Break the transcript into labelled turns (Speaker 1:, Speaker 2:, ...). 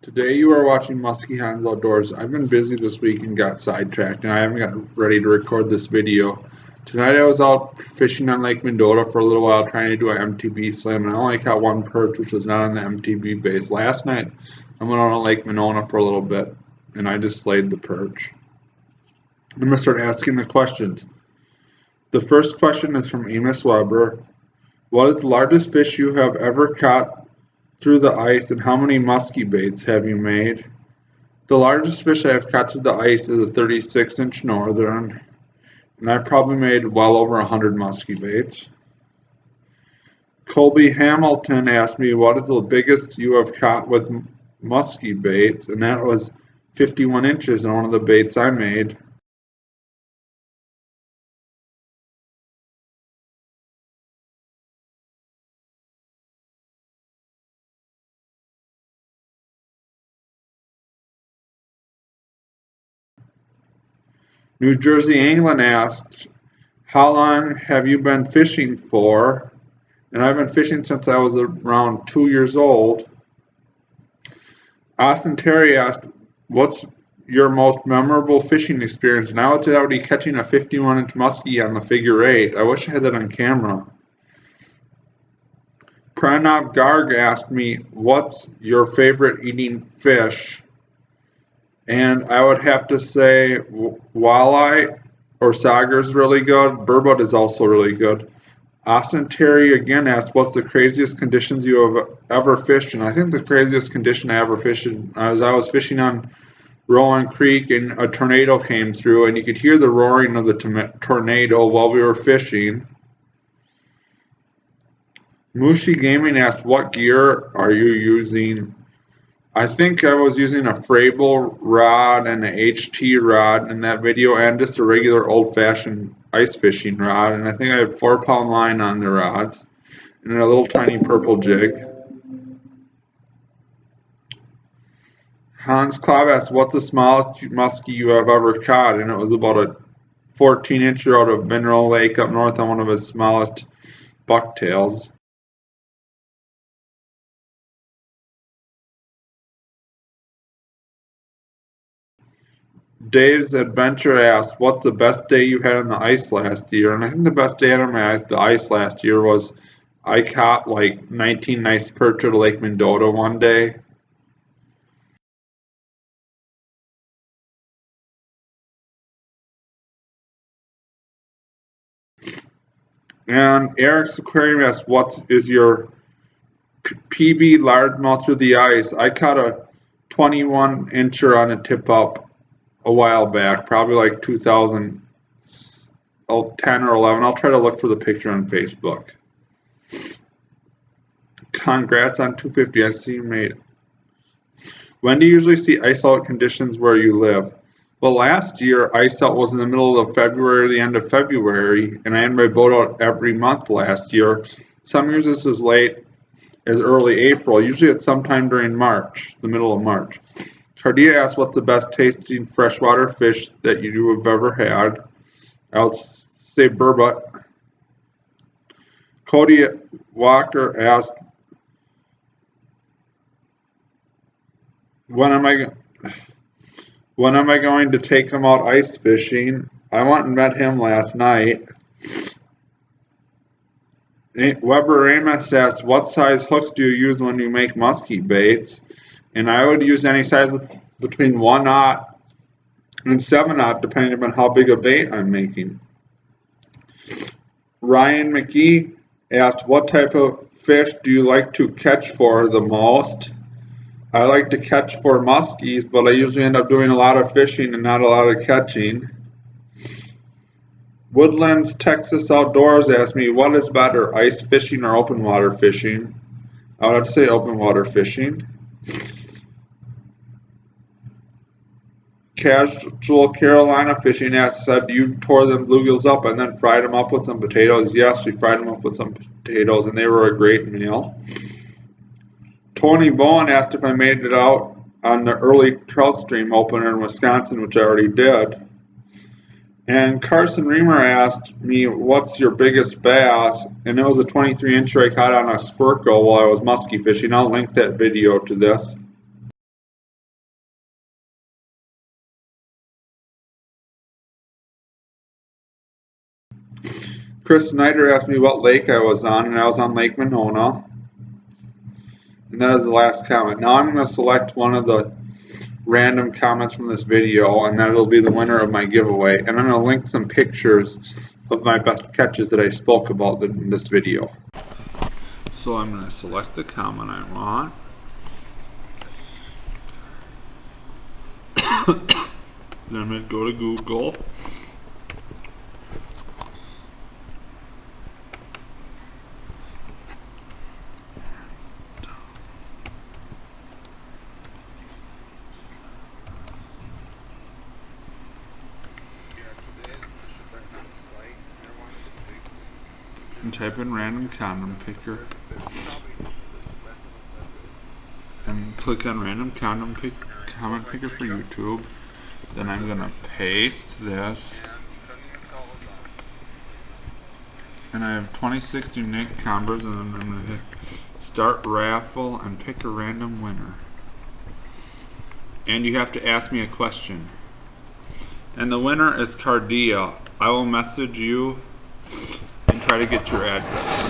Speaker 1: Today you are watching Musky Outdoors. I've been busy this week and got sidetracked, and I haven't got ready to record this video. Tonight I was out fishing on Lake Mendota for a little while trying to do an MTB slam, and I only caught one perch, which was not on the MTB base. Last night I went out on Lake Monona for a little bit, and I just slayed the perch. I'm going to start asking the questions. The first question is from Amos Weber. What is the largest fish you have ever caught through the ice, and how many musky baits have you made? The largest fish I have caught through the ice is a 36-inch northern, and I've probably made well over 100 musky baits. Colby Hamilton asked me what is the biggest you have caught with musky baits, and that was 51 inches in one of the baits I made. New Jersey England asked, how long have you been fishing for? And I've been fishing since I was around 2 years old. Austin Terry asked, what's your most memorable fishing experience? And I would say that would be catching a 51-inch muskie on the figure 8. I wish I had that on camera. Pranav Garg asked me, what's your favorite eating fish? And I would have to say walleye or sauger is really good. Burbot is also really good. Austin Terry again asked, what's the craziest conditions you have ever fished? And I think the craziest condition I ever fished was I was fishing on Rowan Creek and a tornado came through, and you could hear the roaring of the tornado while we were fishing. Musky Gaming asked, what gear are you using? I think I was using a Frable rod and an HT rod in that video, and just a regular old-fashioned ice fishing rod, and I think I had 4-pound line on the rods and a little tiny purple jig. Hans Klav asked, what's the smallest muskie you have ever caught? And it was about a 14-incher out of Mineral Lake up north on one of his smallest bucktails. Dave's Adventure asked, what's the best day you had on the ice last year? And I think the best day on the ice last year was I caught like 19 nice perch at Lake Mendota one day. And Eric's Aquarium asked, what is your PB largemouth through the ice? I caught a 21-incher on a tip-up a while back, probably like 2010 or 11. I'll try to look for the picture on Facebook. Congrats on 250. I see you made it. When do you usually see ice out conditions where you live? Well, last year ice out was in the middle of February or the end of February, and I had my boat out every month last year. Some years it's as late as early April. Usually it's sometime during March, the middle of March. Cardia asked, what's the best tasting freshwater fish that you have ever had? I'll say burbot. Cody Walker asked, when am I going to take him out ice fishing? I went and met him last night. Weber Amos asked, what size hooks do you use when you make musky baits? And I would use any size between 1/0 and 7/0, depending on how big a bait I'm making. Ryan McGee asked, what type of fish do you like to catch for the most? I like to catch for muskies, but I usually end up doing a lot of fishing and not a lot of catching. Woodlands Texas Outdoors asked me, what is better, ice fishing or open water fishing? I would have to say open water fishing. Casual Carolina Fishing asked, said you tore them bluegills up and then fried them up with some potatoes. Yes, we fried them up with some potatoes, and they were a great meal. Tony Bowen asked if I made it out on the early trout stream opener in Wisconsin, which I already did. And Carson Reamer asked me, what's your biggest bass? And it was a 23-incher I caught on a Squircle while I was musky fishing. I'll link that video to this. Chris Snyder asked me what lake I was on, and I was on Lake Monona. And that is the last comment. Now I'm going to select one of the random comments from this video, and that will be the winner of my giveaway. And I'm going to link some pictures of my best catches that I spoke about in this video. So I'm going to select the comment I want. Then I'm going to go to Google. And type in random condom picker and click on random comment picker for YouTube. Then I'm gonna paste this, and I have 26 unique combos, and then I'm gonna hit start raffle and pick a random winner. And you have to ask me a question. And the winner is Cardia. I will message you and try to get your address.